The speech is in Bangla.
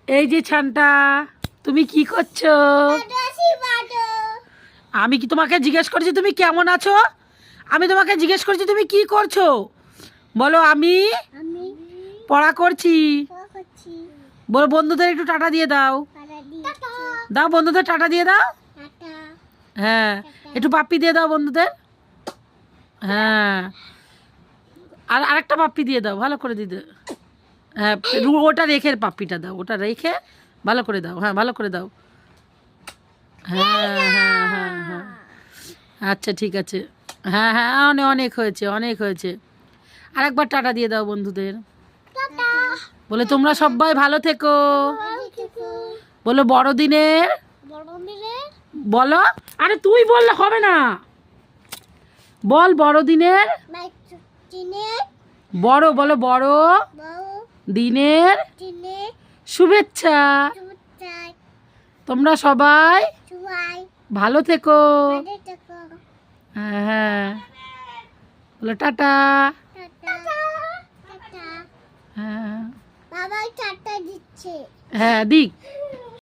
এই যে ছানটা, তুমি কি করছো? আমি কি তোমাকে জিজ্ঞেস করছি তুমি কেমন আছো? আমি তোমাকে জিজ্ঞেস করছি তুমি কি করছো? বলো আমি পড়া করছি। বলো বন্ধুদের একটু টাটা দিয়ে দাও। দাও বন্ধুদের টাটা দিয়ে দাও। হ্যাঁ, একটু পাপ্পি দিয়ে দাও বন্ধুদের। হ্যাঁ, আর আরেকটা পাপ্পি দিয়ে দাও, ভালো করে দিতে। হ্যাঁ, ওটা রেখে পাপ্পিটা দাও, ওটা রেখে ভালো করে দাও। হ্যাঁ, ভালো করে দাও। হ্যাঁ হ্যাঁ হ্যাঁ হ্যাঁ, আচ্ছা ঠিক আছে। হ্যাঁ হ্যাঁ, অনেক অনেক হয়েছে, অনেক হয়েছে। আরেকবার টাটা দিয়ে দাও বন্ধুদের। বলে তোমরা সবাই ভালো থেকো। বলো বড়দিনের বলো। আরে তুই বললে হবে না, বল বড়দিনের বড়, বলো বড় দিনের শুভেচ্ছা। তোমরা সবাই ভালো থেকো। হ্যাঁ হ্যাঁ, বলো টাটা। হ্যাঁ বাবা টাটা দিচ্ছে। হ্যাঁ দিক।